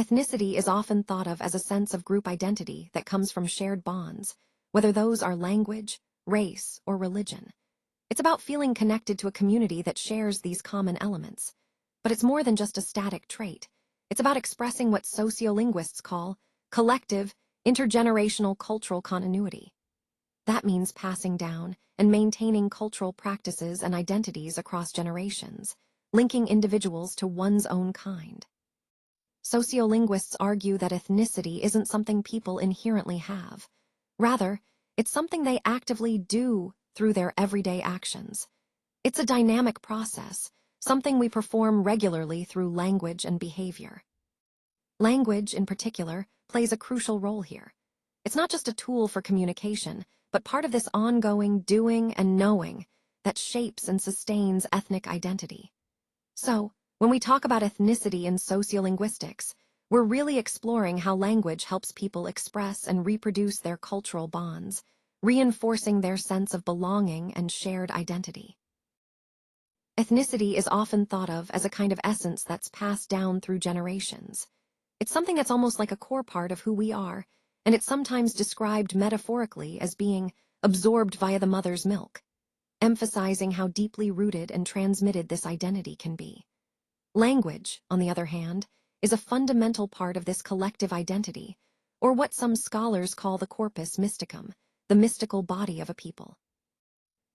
Ethnicity is often thought of as a sense of group identity that comes from shared bonds, whether those are language, race, or religion. It's about feeling connected to a community that shares these common elements. But it's more than just a static trait. It's about expressing what sociolinguists call collective, intergenerational cultural continuity. That means passing down and maintaining cultural practices and identities across generations, linking individuals to one's own kind. Sociolinguists argue that ethnicity isn't something people inherently have. Rather, it's something they actively do through their everyday actions. It's a dynamic process, something we perform regularly through language and behavior. Language, in particular, plays a crucial role here. It's not just a tool for communication, but part of this ongoing doing and knowing that shapes and sustains ethnic identity. So, when we talk about ethnicity in sociolinguistics, we're really exploring how language helps people express and reproduce their cultural bonds, reinforcing their sense of belonging and shared identity. Ethnicity is often thought of as a kind of essence that's passed down through generations. It's something that's almost like a core part of who we are, and it's sometimes described metaphorically as being absorbed via the mother's milk, emphasizing how deeply rooted and transmitted this identity can be. Language, on the other hand, is a fundamental part of this collective identity, or what some scholars call the corpus mysticum, the mystical body of a people.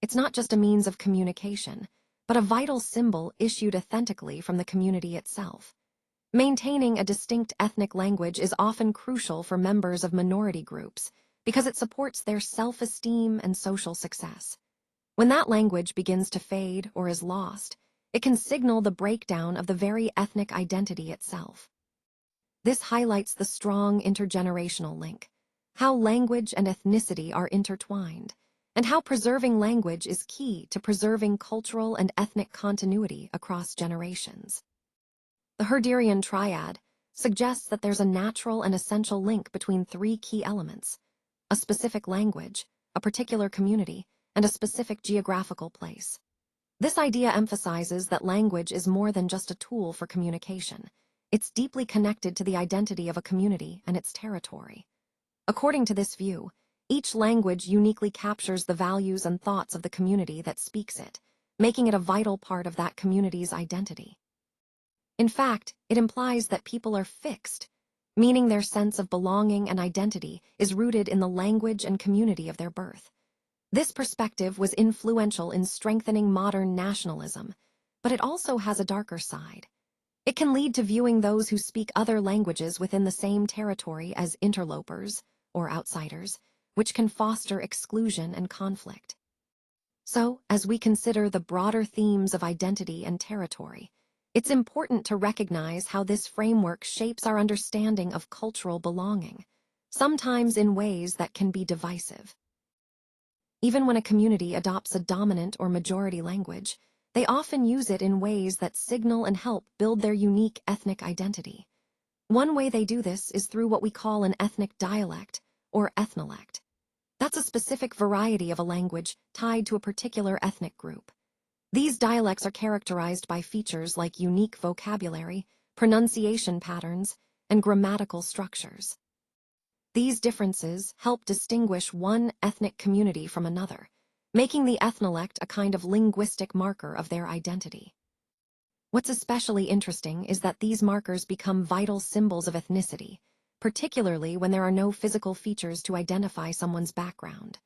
It's not just a means of communication, but a vital symbol issued authentically from the community itself. Maintaining a distinct ethnic language is often crucial for members of minority groups because it supports their self-esteem and social success. When that language begins to fade or is lost, it can signal the breakdown of the very ethnic identity itself. This highlights the strong intergenerational link, how language and ethnicity are intertwined, and how preserving language is key to preserving cultural and ethnic continuity across generations. The Herderian triad suggests that there's a natural and essential link between three key elements: a specific language, a particular community, and a specific geographical place. This idea emphasizes that language is more than just a tool for communication. It's deeply connected to the identity of a community and its territory. According to this view, each language uniquely captures the values and thoughts of the community that speaks it, making it a vital part of that community's identity. In fact, it implies that people are fixed, meaning their sense of belonging and identity is rooted in the language and community of their birth. This perspective was influential in strengthening modern nationalism, but it also has a darker side. It can lead to viewing those who speak other languages within the same territory as interlopers, or outsiders, which can foster exclusion and conflict. So, as we consider the broader themes of identity and territory, it's important to recognize how this framework shapes our understanding of cultural belonging, sometimes in ways that can be divisive. Even when a community adopts a dominant or majority language, they often use it in ways that signal and help build their unique ethnic identity. One way they do this is through what we call an ethnic dialect, or ethnolect. That's a specific variety of a language tied to a particular ethnic group. These dialects are characterized by features like unique vocabulary, pronunciation patterns, and grammatical structures. These differences help distinguish one ethnic community from another, making the ethnolect a kind of linguistic marker of their identity. What's especially interesting is that these markers become vital symbols of ethnicity, particularly when there are no physical features to identify someone's background.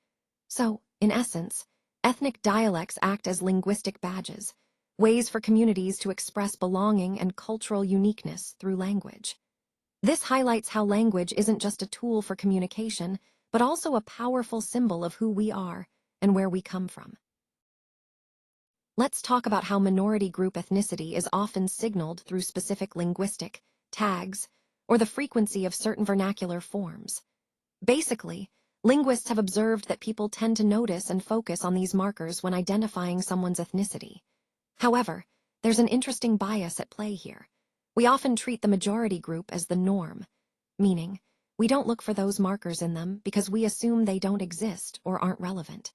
So, in essence, ethnic dialects act as linguistic badges, ways for communities to express belonging and cultural uniqueness through language. This highlights how language isn't just a tool for communication, but also a powerful symbol of who we are and where we come from. Let's talk about how minority group ethnicity is often signaled through specific linguistic tags or the frequency of certain vernacular forms. Basically, linguists have observed that people tend to notice and focus on these markers when identifying someone's ethnicity. However, there's an interesting bias at play here. We often treat the majority group as the norm, meaning we don't look for those markers in them because we assume they don't exist or aren't relevant.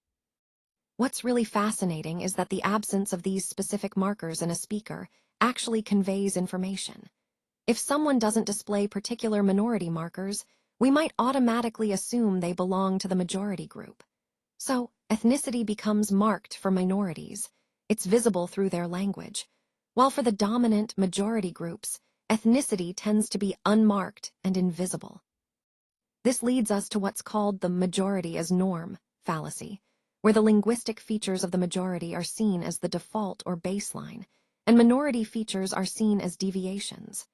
What's really fascinating is that the absence of these specific markers in a speaker actually conveys information. If someone doesn't display particular minority markers, we might automatically assume they belong to the majority group. So, ethnicity becomes marked for minorities. It's visible through their language. While for the dominant majority groups, ethnicity tends to be unmarked and invisible. This leads us to what's called the majority as norm fallacy, where the linguistic features of the majority are seen as the default or baseline, and minority features are seen as deviations.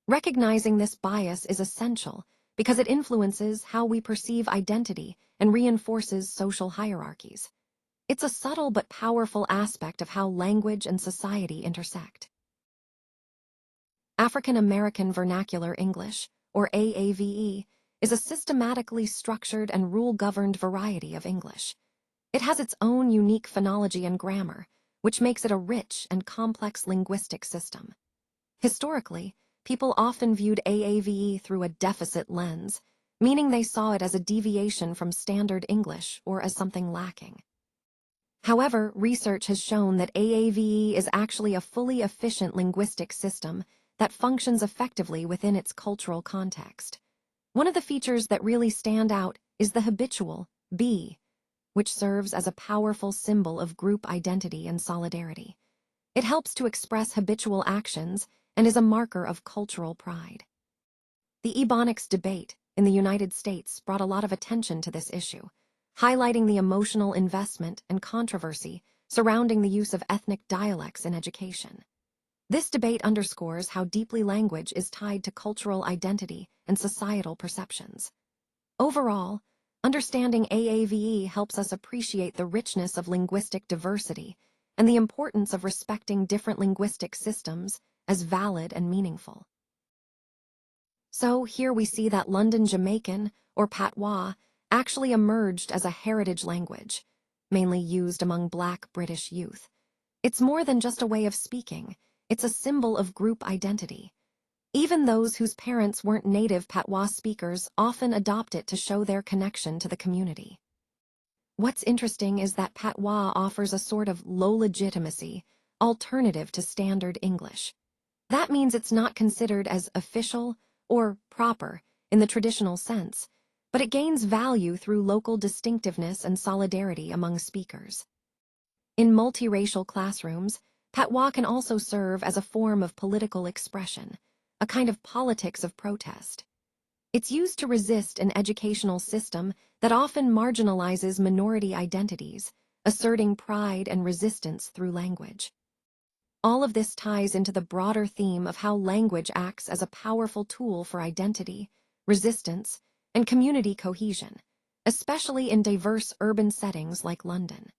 Recognizing this bias is essential because it influences how we perceive identity and reinforces social hierarchies. It's a subtle but powerful aspect of how language and society intersect. African American Vernacular English, or AAVE, is a systematically structured and rule-governed variety of English. It has its own unique phonology and grammar, which makes it a rich and complex linguistic system. Historically, people often viewed AAVE through a deficit lens, meaning they saw it as a deviation from standard English or as something lacking. However, research has shown that AAVE is actually a fully efficient linguistic system that functions effectively within its cultural context. One of the features that really stand out is the habitual B, which serves as a powerful symbol of group identity and solidarity. It helps to express habitual actions and is a marker of cultural pride. The Ebonics debate in the United States brought a lot of attention to this issue, highlighting the emotional investment and controversy surrounding the use of ethnic dialects in education. This debate underscores how deeply language is tied to cultural identity and societal perceptions. Overall, understanding AAVE helps us appreciate the richness of linguistic diversity and the importance of respecting different linguistic systems as valid and meaningful. So here we see that London Jamaican, or Patois, actually emerged as a heritage language, mainly used among Black British youth. It's more than just a way of speaking. It's a symbol of group identity. Even those whose parents weren't native Patois speakers often adopt it to show their connection to the community. What's interesting is that Patois offers a sort of low legitimacy alternative to standard English. That means it's not considered as official or proper in the traditional sense, but it gains value through local distinctiveness and solidarity among speakers. In multiracial classrooms, Patois can also serve as a form of political expression, a kind of politics of protest. It's used to resist an educational system that often marginalizes minority identities, asserting pride and resistance through language. All of this ties into the broader theme of how language acts as a powerful tool for identity, resistance, and community cohesion, especially in diverse urban settings like London.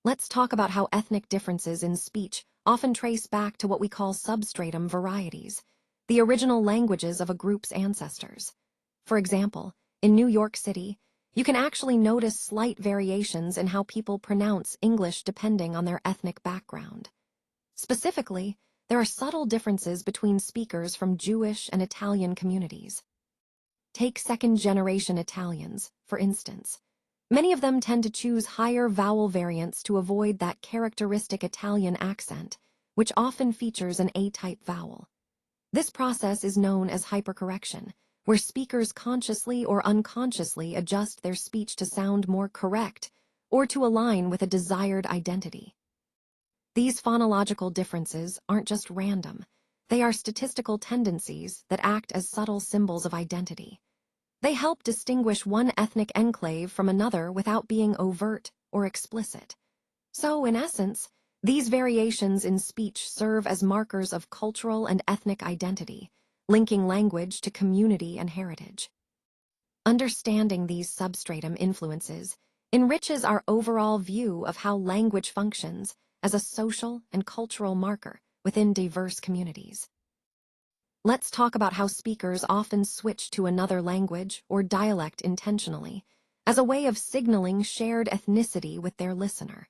Let's talk about how ethnic differences in speech often trace back to what we call substratum varieties, the original languages of a group's ancestors. For example, in New York City, you can actually notice slight variations in how people pronounce English depending on their ethnic background. Specifically, there are subtle differences between speakers from Jewish and Italian communities. Take second-generation Italians, for instance. Many of them tend to choose higher vowel variants to avoid that characteristic Italian accent, which often features an A-type vowel. This process is known as hypercorrection, where speakers consciously or unconsciously adjust their speech to sound more correct or to align with a desired identity. These phonological differences aren't just random. They are statistical tendencies that act as subtle symbols of identity. They help distinguish one ethnic enclave from another without being overt or explicit. So, in essence, these variations in speech serve as markers of cultural and ethnic identity, linking language to community and heritage. Understanding these substratum influences enriches our overall view of how language functions as a social and cultural marker within diverse communities. Let's talk about how speakers often switch to another language or dialect intentionally, as a way of signaling shared ethnicity with their listener.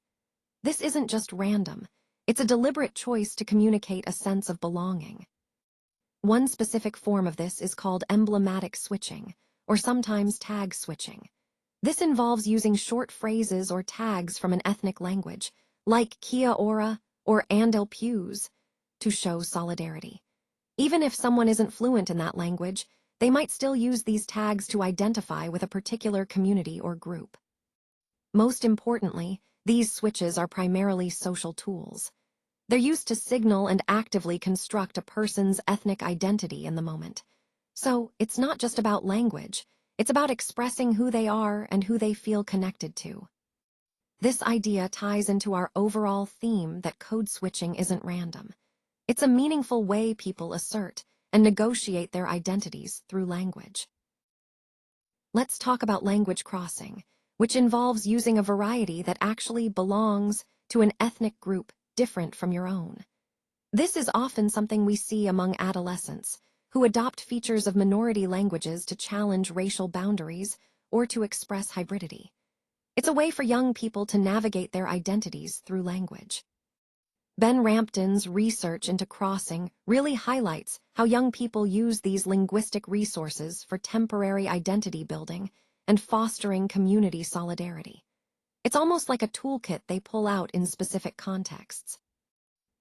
This isn't just random, it's a deliberate choice to communicate a sense of belonging. One specific form of this is called emblematic switching, or sometimes tag switching. This involves using short phrases or tags from an ethnic language, like Kia ora or Andel Pews, to show solidarity. Even if someone isn't fluent in that language, they might still use these tags to identify with a particular community or group. Most importantly, these switches are primarily social tools. They're used to signal and actively construct a person's ethnic identity in the moment. So, it's not just about language, it's about expressing who they are and who they feel connected to. This idea ties into our overall theme that code switching isn't random. It's a meaningful way people assert and negotiate their identities through language. Let's talk about language crossing, which involves using a variety that actually belongs to an ethnic group different from your own. This is often something we see among adolescents, who adopt features of minority languages to challenge racial boundaries or to express hybridity. It's a way for young people to navigate their identities through language. Ben Rampton's research into crossing really highlights how young people use these linguistic resources for temporary identity building and fostering community solidarity. It's almost like a toolkit they pull out in specific contexts.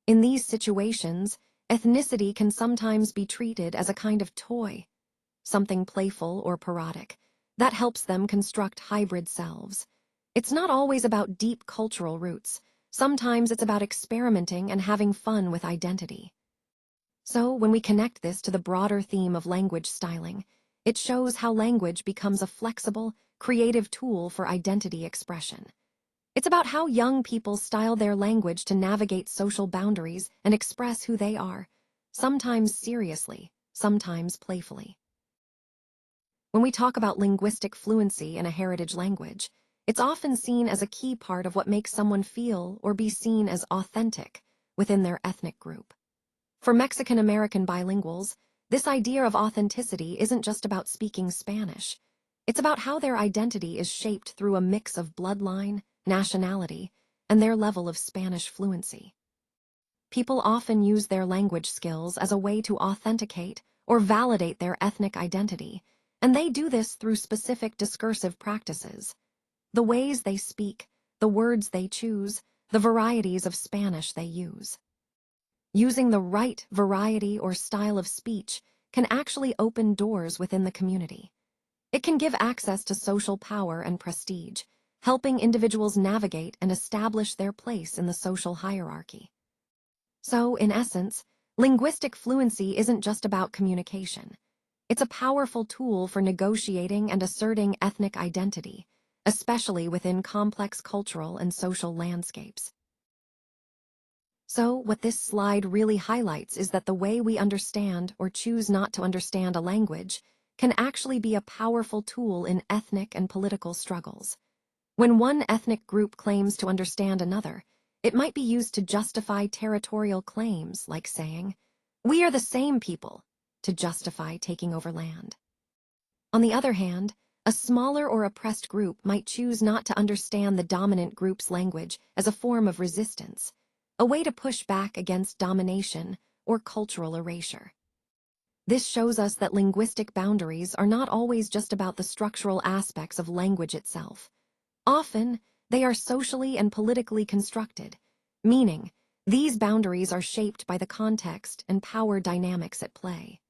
In these situations, ethnicity can sometimes be treated as a kind of toy, something playful or parodic, that helps them construct hybrid selves. It's not always about deep cultural roots. Sometimes it's about experimenting and having fun with identity. So, when we connect this to the broader theme of language styling, it shows how language becomes a flexible, creative tool for identity expression. It's about how young people style their language to navigate social boundaries and express who they are, sometimes seriously, sometimes playfully. When we talk about linguistic fluency in a heritage language, it's often seen as a key part of what makes someone feel or be seen as authentic within their ethnic group. For Mexican-American bilinguals, this idea of authenticity isn't just about speaking Spanish. It's about how their identity is shaped through a mix of bloodline, nationality, and their level of Spanish fluency. People often use their language skills as a way to authenticate or validate their ethnic identity, and they do this through specific discursive practices. The ways they speak, the words they choose, the varieties of Spanish they use. Using the right variety or style of speech can actually open doors within the community. It can give access to social power and prestige, helping individuals navigate and establish their place in the social hierarchy. So, in essence, linguistic fluency isn't just about communication. It's a powerful tool for negotiating and asserting ethnic identity, especially within complex cultural and social landscapes. So, what this slide really highlights is that the way we understand or choose not to understand a language can actually be a powerful tool in ethnic and political struggles. When one ethnic group claims to understand another, it might be used to justify territorial claims, like saying, "We are the same people," to justify taking over land. On the other hand, a smaller or oppressed group might choose not to understand the dominant group's language as a form of resistance, a way to push back against domination or cultural erasure. This shows us that linguistic boundaries are not always just about the structural aspects of language itself. Often, they are socially and politically constructed, meaning these boundaries are shaped by the context and power dynamics at play.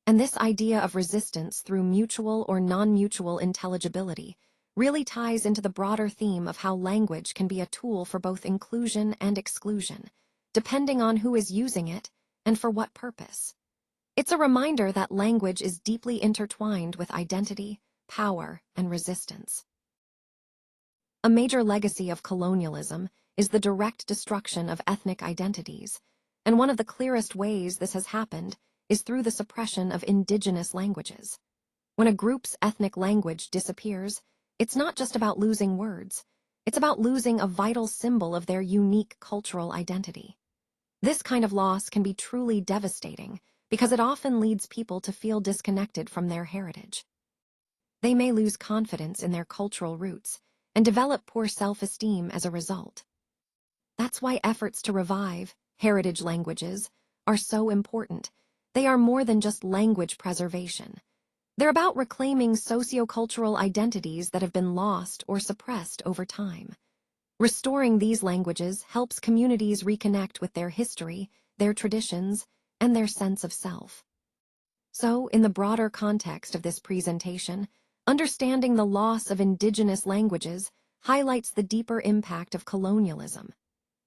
And this idea of resistance through mutual or non-mutual intelligibility really ties into the broader theme of how language can be a tool for both inclusion and exclusion, depending on who is using it and for what purpose. It's a reminder that language is deeply intertwined with identity, power, and resistance. A major legacy of colonialism is the direct destruction of ethnic identities, and one of the clearest ways this has happened is through the suppression of indigenous languages. When a group's ethnic language disappears, it's not just about losing words, it's about losing a vital symbol of their unique cultural identity. This kind of loss can be truly devastating because it often leads people to feel disconnected from their heritage. They may lose confidence in their cultural roots and develop poor self-esteem as a result. That's why efforts to revive heritage languages are so important. They are more than just language preservation. They're about reclaiming sociocultural identities that have been lost or suppressed over time. Restoring these languages helps communities reconnect with their history, their traditions, and their sense of self. So, in the broader context of this presentation, understanding the loss of indigenous languages highlights the deeper impact of colonialism,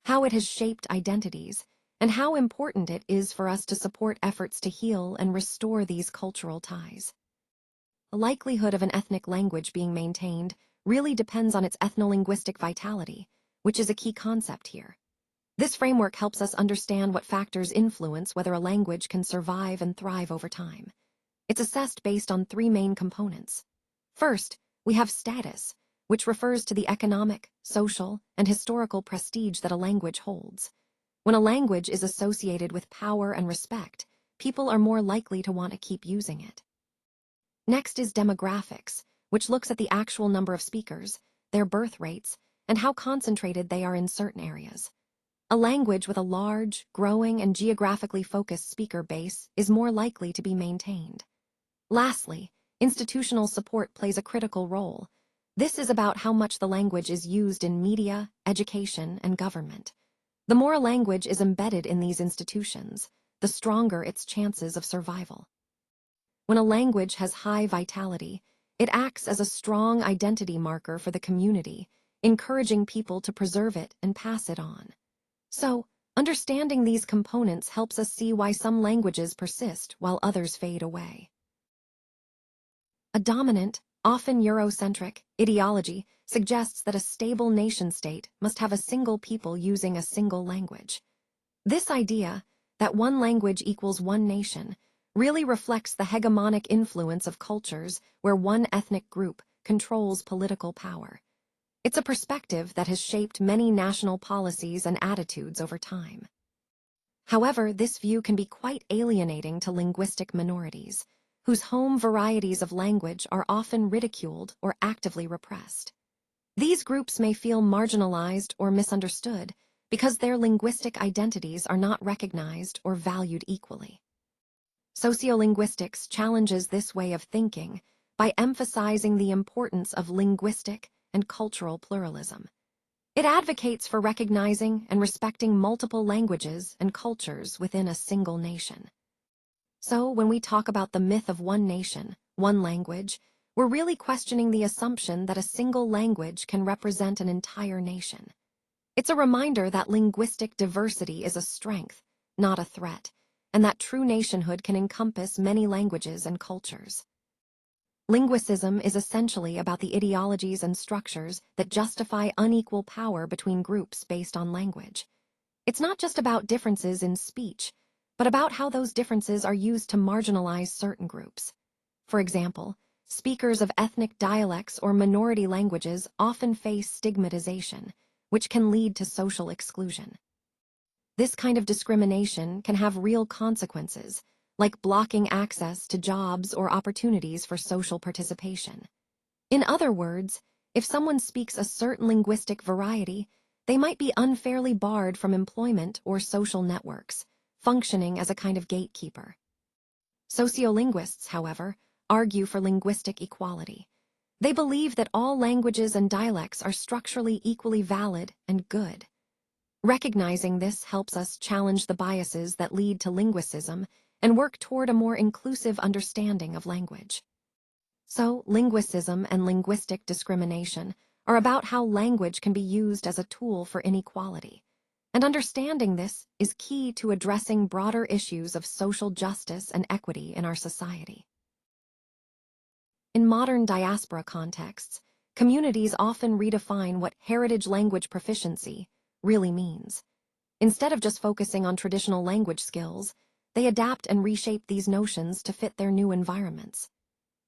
how it has shaped identities, and how important it is for us to support efforts to heal and restore these cultural ties. The likelihood of an ethnic language being maintained really depends on its ethnolinguistic vitality, which is a key concept here. This framework helps us understand what factors influence whether a language can survive and thrive over time. It's assessed based on three main components. First, we have status, which refers to the economic, social, and historical prestige that a language holds. When a language is associated with power and respect, people are more likely to want to keep using it. Next is demographics, which looks at the actual number of speakers, their birth rates, and how concentrated they are in certain areas. A language with a large, growing, and geographically focused speaker base is more likely to be maintained. Lastly, institutional support plays a critical role. This is about how much the language is used in media, education, and government. The more a language is embedded in these institutions, the stronger its chances of survival. When a language has high vitality, it acts as a strong identity marker for the community, encouraging people to preserve it and pass it on. So, understanding these components helps us see why some languages persist while others fade away. A dominant, often Eurocentric, ideology suggests that a stable nation-state must have a single people using a single language. This idea, that one language equals one nation, really reflects the hegemonic influence of cultures where one ethnic group controls political power. It's a perspective that has shaped many national policies and attitudes over time. However, this view can be quite alienating to linguistic minorities, whose home varieties of language are often ridiculed or actively repressed. These groups may feel marginalized or misunderstood because their linguistic identities are not recognized or valued equally. Sociolinguistics challenges this way of thinking by emphasizing the importance of linguistic and cultural pluralism. It advocates for recognizing and respecting multiple languages and cultures within a single nation. So, when we talk about the myth of one nation, one language, we're really questioning the assumption that a single language can represent an entire nation. It's a reminder that linguistic diversity is a strength, not a threat, and that true nationhood can encompass many languages and cultures. Linguicism is essentially about the ideologies and structures that justify unequal power between groups based on language. It's not just about differences in speech, but about how those differences are used to marginalize certain groups. For example, speakers of ethnic dialects or minority languages often face stigmatization, which can lead to social exclusion. This kind of discrimination can have real consequences, like blocking access to jobs or opportunities for social participation. In other words, if someone speaks a certain linguistic variety, they might be unfairly barred from employment or social networks, functioning as a kind of gatekeeper. Sociolinguists, however, argue for linguistic equality. They believe that all languages and dialects are structurally equally valid and good. Recognizing this helps us challenge the biases that lead to linguicism and work toward a more inclusive understanding of language. So, linguicism and linguistic discrimination are about how language can be used as a tool for inequality. And understanding this is key to addressing broader issues of social justice and equity in our society. In modern diaspora contexts, communities often redefine what heritage language proficiency really means. Instead of just focusing on traditional language skills, they adapt and reshape these notions to fit their new environments.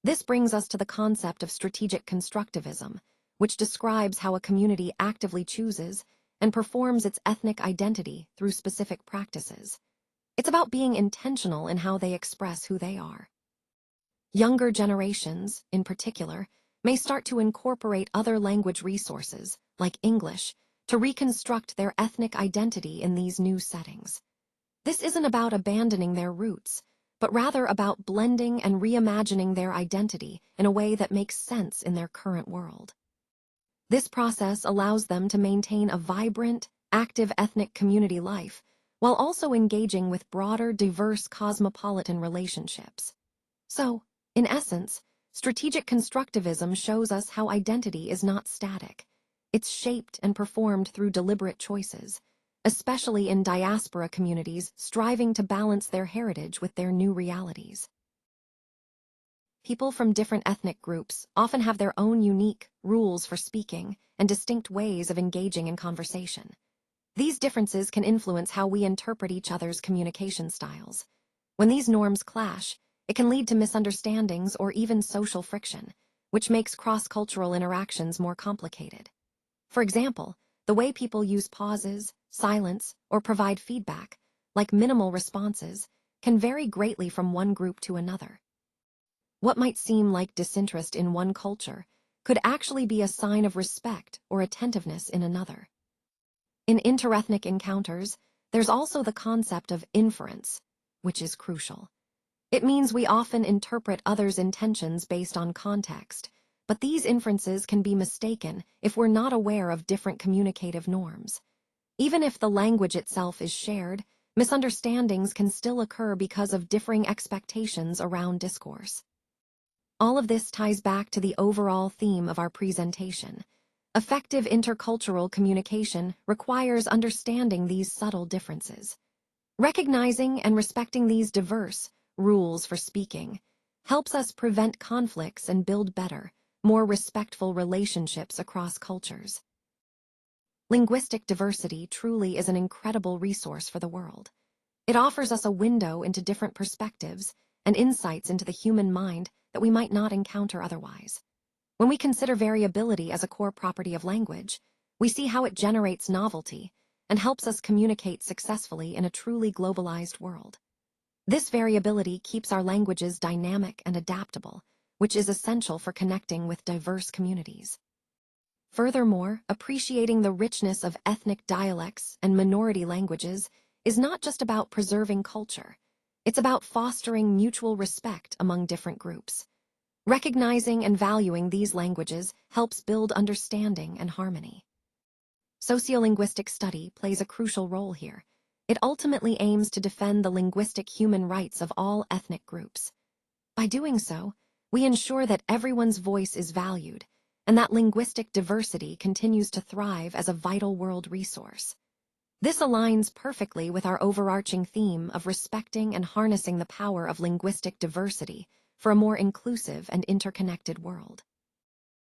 This brings us to the concept of strategic constructivism, which describes how a community actively chooses and performs its ethnic identity through specific practices. It's about being intentional in how they express who they are. Younger generations, in particular, may start to incorporate other language resources, like English, to reconstruct their ethnic identity in these new settings. This isn't about abandoning their roots, but rather about blending and reimagining their identity in a way that makes sense in their current world. This process allows them to maintain a vibrant, active ethnic community life while also engaging with broader, diverse cosmopolitan relationships. So, in essence, strategic constructivism shows us how identity is not static. It's shaped and performed through deliberate choices, especially in diaspora communities striving to balance their heritage with their new realities. People from different ethnic groups often have their own unique rules for speaking and distinct ways of engaging in conversation. These differences can influence how we interpret each other's communication styles. When these norms clash, it can lead to misunderstandings or even social friction, which makes cross-cultural interactions more complicated. For example, the way people use pauses, silence, or provide feedback, like minimal responses, can vary greatly from one group to another. What might seem like disinterest in one culture could actually be a sign of respect or attentiveness in another. In interethnic encounters, there's also the concept of inference, which is crucial. It means we often interpret others' intentions based on context, but these inferences can be mistaken if we're not aware of different communicative norms. Even if the language itself is shared, misunderstandings can still occur because of differing expectations around discourse. All of this ties back to the overall theme of our presentation. Effective intercultural communication requires understanding these subtle differences. Recognizing and respecting these diverse rules for speaking helps us prevent conflicts and build better, more respectful relationships across cultures. Linguistic diversity truly is an incredible resource for the world. It offers us a window into different perspectives and insights into the human mind that we might not encounter otherwise. When we consider variability as a core property of language, we see how it generates novelty and helps us communicate successfully in a truly globalized world. This variability keeps our languages dynamic and adaptable, which is essential for connecting with diverse communities. Furthermore, appreciating the richness of ethnic dialects and minority languages is not just about preserving culture. It's about fostering mutual respect among different groups. Recognizing and valuing these languages helps build understanding and harmony. Sociolinguistic study plays a crucial role here. It ultimately aims to defend the linguistic human rights of all ethnic groups. By doing so, we ensure that everyone's voice is valued and that linguistic diversity continues to thrive as a vital world resource. This aligns perfectly with our overarching theme of respecting and harnessing the power of linguistic diversity for a more inclusive and interconnected world.